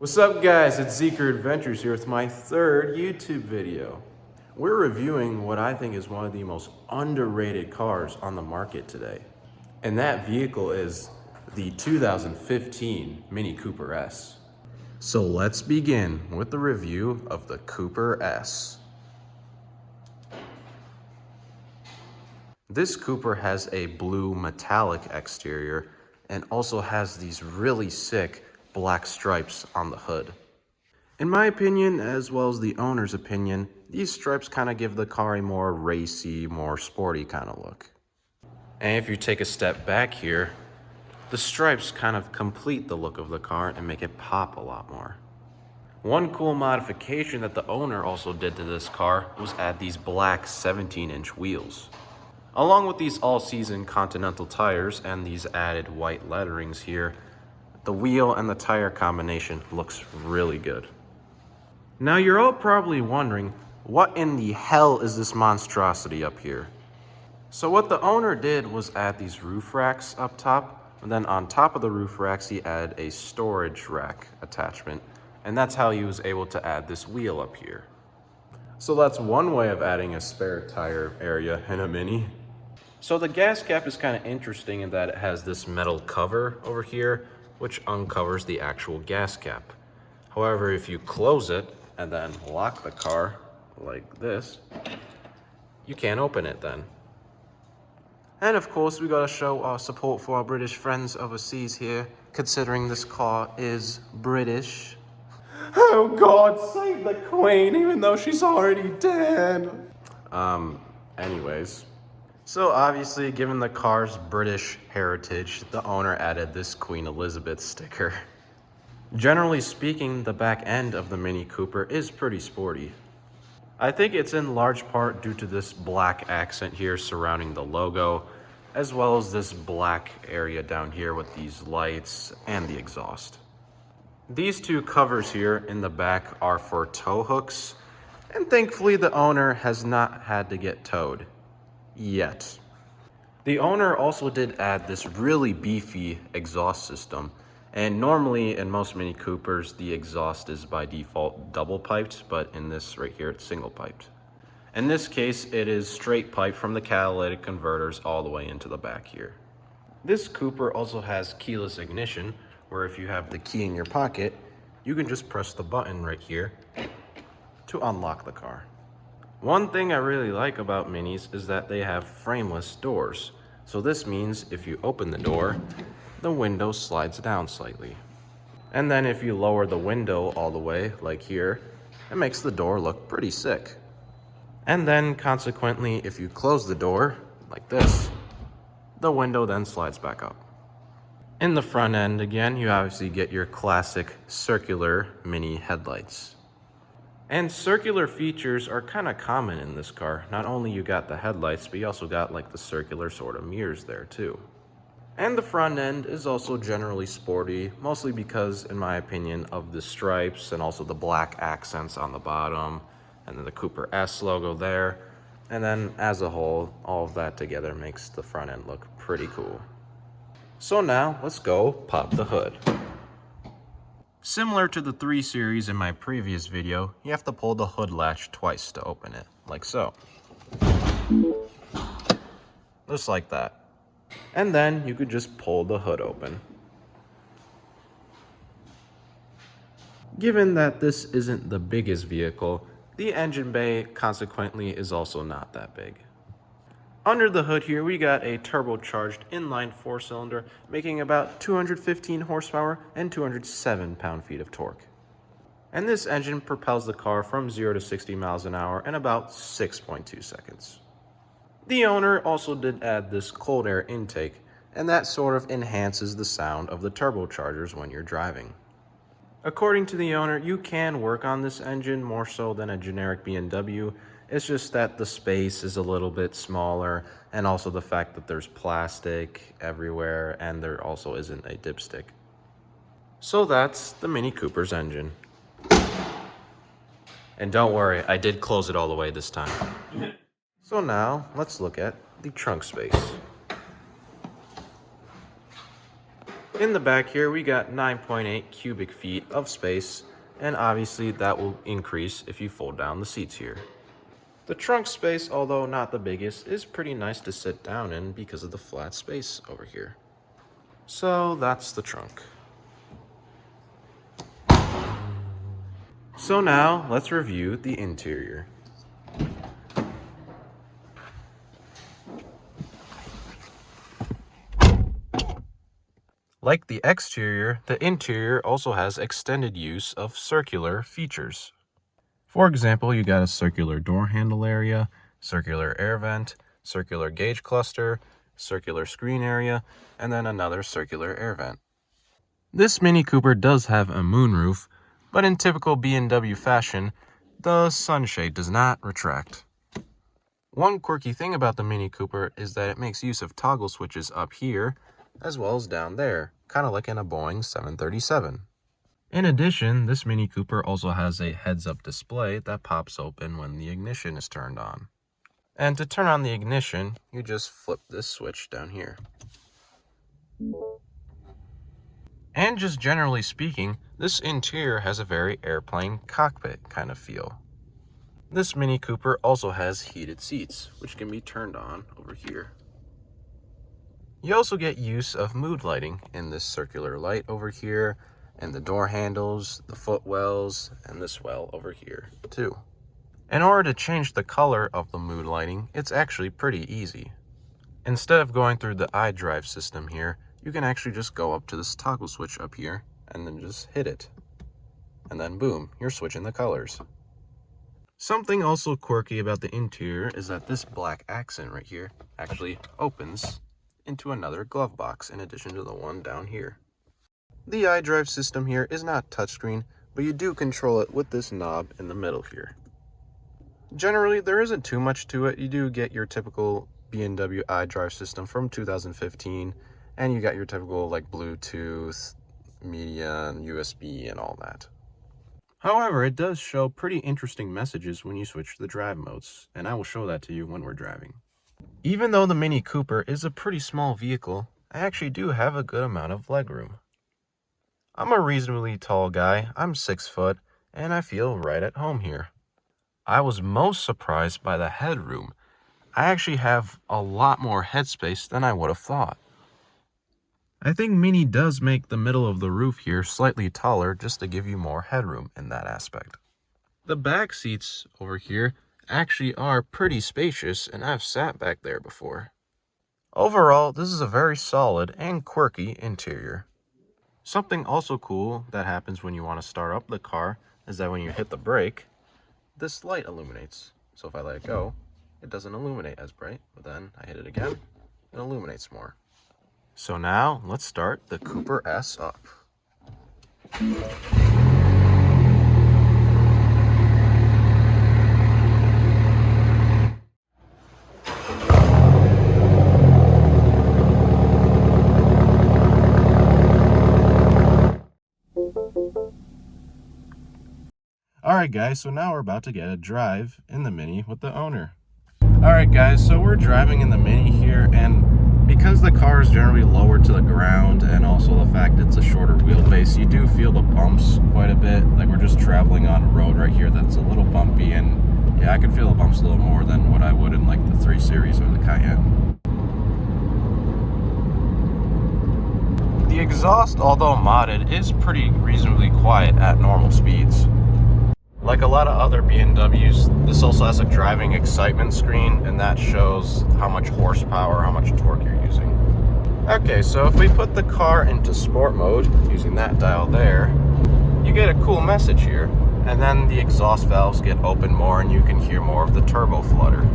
What's up guys, it's Zeker Adventures here with my third YouTube video. We're reviewing what I think is one of the most underrated cars on the market today. And that vehicle is the 2015 Mini Cooper S. So let's begin with the review of the Cooper S. This Cooper has a blue metallic exterior and also has these really sick black stripes on the hood. In my opinion, as well as the owner's opinion, these stripes kind of give the car a more racy, more sporty kind of look. And if you take a step back here, the stripes kind of complete the look of the car and make it pop a lot more. One cool modification that the owner also did to this car was add these black 17-inch wheels. Along with these all-season Continental tires and these added white letterings here, the wheel and the tire combination looks really good. Now you're all probably wondering, what in the hell is this monstrosity up here? So what the owner did was add these roof racks up top, and then on top of the roof racks he added a storage rack attachment, and that's how he was able to add this wheel up here. So that's one way of adding a spare tire area in a Mini. So the gas cap is kind of interesting in that it has this metal cover over here, which uncovers the actual gas cap. However, if you close it and then lock the car like this, you can't open it then. And of course, we gotta show our support for our British friends overseas here, considering this car is British. Oh God, save the Queen, even though she's already dead. Anyways. So obviously, given the car's British heritage, the owner added this Queen Elizabeth sticker. Generally speaking, the back end of the Mini Cooper is pretty sporty. I think it's in large part due to this black accent here surrounding the logo, as well as this black area down here with these lights and the exhaust. These two covers here in the back are for tow hooks, and thankfully the owner has not had to get towed. Yet. The owner also did add this really beefy exhaust system, and normally in most Mini Coopers the exhaust is by default double piped, but in this right here it's single piped. In this case it is straight pipe from the catalytic converters all the way into the back here. This Cooper also has keyless ignition, where if you have the key in your pocket you can just press the button right here to unlock the car. One thing I really like about Minis is that they have frameless doors. So this means if you open the door, the window slides down slightly. And then if you lower the window all the way, like here, it makes the door look pretty sick. And then consequently, if you close the door, like this, the window then slides back up. In the front end, again, you obviously get your classic circular Mini headlights. And circular features are kind of common in this car. Not only you got the headlights, but you also got like the circular sort of mirrors there too. And the front end is also generally sporty, mostly because, in my opinion, of the stripes and also the black accents on the bottom, and then the Cooper S logo there. And then as a whole, all of that together makes the front end look pretty cool. So now let's go pop the hood. Similar to the 3 Series in my previous video, you have to pull the hood latch twice to open it, like so. Just like that. And then you could just pull the hood open. Given that this isn't the biggest vehicle, the engine bay consequently is also not that big. Under the hood here, we got a turbocharged inline 4-cylinder, making about 215 horsepower and 207 pound-feet of torque. And this engine propels the car from 0 to 60 miles an hour in about 6.2 seconds. The owner also did add this cold air intake, and that sort of enhances the sound of the turbochargers when you're driving. According to the owner, you can work on this engine more so than a generic BMW. It's just that the space is a little bit smaller, and also the fact that there's plastic everywhere and there also isn't a dipstick. So that's the Mini Cooper's engine. And don't worry, I did close it all the way this time. So now let's look at the trunk space. In the back here, we got 9.8 cubic feet of space, and obviously that will increase if you fold down the seats here. The trunk space, although not the biggest, is pretty nice to sit down in because of the flat space over here. So that's the trunk. So now let's review the interior. Like the exterior, the interior also has extended use of circular features. For example, you got a circular door handle area, circular air vent, circular gauge cluster, circular screen area, and then another circular air vent. This Mini Cooper does have a moonroof, but in typical B&W fashion, the sunshade does not retract. One quirky thing about the Mini Cooper is that it makes use of toggle switches up here, as well as down there, kind of like in a Boeing 737. In addition, this Mini Cooper also has a heads-up display that pops open when the ignition is turned on. And to turn on the ignition, you just flip this switch down here. And just generally speaking, this interior has a very airplane cockpit kind of feel. This Mini Cooper also has heated seats, which can be turned on over here. You also get use of mood lighting in this circular light over here, and the door handles, the footwells, and this well over here too. In order to change the color of the mood lighting, it's actually pretty easy. Instead of going through the iDrive system here, you can actually just go up to this toggle switch up here and then just hit it. And then boom, you're switching the colors. Something also quirky about the interior is that this black accent right here actually opens into another glove box in addition to the one down here. The iDrive system here is not touchscreen, but you do control it with this knob in the middle here. Generally, there isn't too much to it. You do get your typical B&W iDrive system from 2015, and you got your typical like Bluetooth, media, and USB and all that. However, it does show pretty interesting messages when you switch the drive modes, and I will show that to you when we're driving. Even though the Mini Cooper is a pretty small vehicle, I actually do have a good amount of legroom. I'm a reasonably tall guy, I'm 6 foot, and I feel right at home here. I was most surprised by the headroom. I actually have a lot more headspace than I would have thought. I think Mini does make the middle of the roof here slightly taller just to give you more headroom in that aspect. The back seats over here actually are pretty spacious, and I've sat back there before. Overall, this is a very solid and quirky interior. Something also cool that happens when you want to start up the car is that when you hit the brake, this light illuminates. So if I let it go, it doesn't illuminate as bright, but then I hit it again, it illuminates more. So now let's start the Cooper S up. Alright guys, so now we're about to get a drive in the Mini with the owner. Alright guys, so we're driving in the Mini here, and because the car is generally lower to the ground and also the fact it's a shorter wheelbase, you do feel the bumps quite a bit. Like we're just traveling on a road right here that's a little bumpy, and yeah, I can feel the bumps a little more than what I would in like the 3 Series or the Cayenne. The exhaust, although modded, is pretty reasonably quiet at normal speeds. Like a lot of other B&Ws, this also has a driving excitement screen, and that shows how much horsepower, how much torque you're using. Okay, so if we put the car into sport mode, using that dial there, you get a cool message here, and then the exhaust valves get open more and you can hear more of the turbo flutter.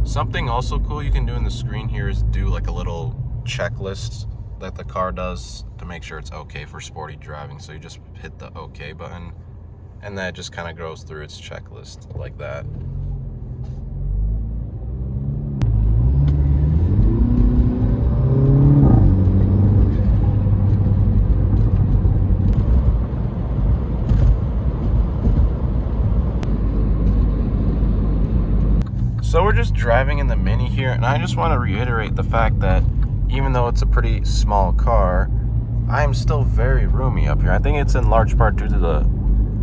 Something also cool you can do in the screen here is do like a little checklist that the car does to make sure it's okay for sporty driving. So you just hit the OK button, and that just kind of goes through its checklist like that. So we're just driving in the Mini here, and I just want to reiterate the fact that even though it's a pretty small car, I am still very roomy up here. I think it's in large part due to the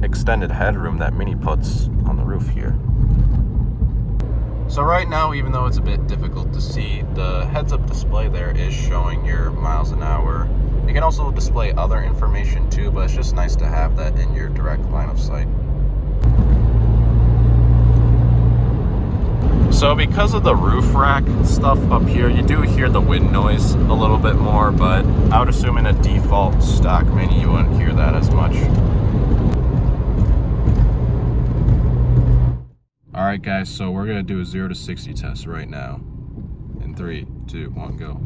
extended headroom that Mini puts on the roof here. So right now, even though it's a bit difficult to see, the heads-up display there is showing your miles an hour. You can also display other information too, but it's just nice to have that in your direct line of sight. So because of the roof rack stuff up here, you do hear the wind noise a little bit more, but I would assume in a default stock Mini you wouldn't hear that as much. Alright guys, so we're going to do a 0 to 60 test right now. In 3, 2, 1, go.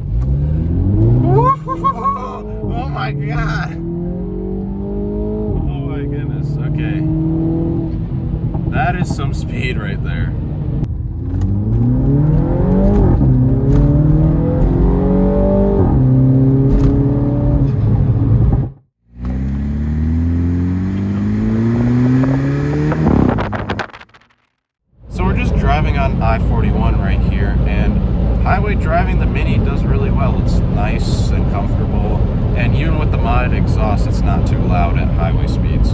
Oh my god! Oh my goodness, okay. That is some speed right there. So we're just driving on I-41 right here, and highway driving the Mini does really well. It's nice and comfortable, and even with the modded exhaust, it's not too loud at highway speeds.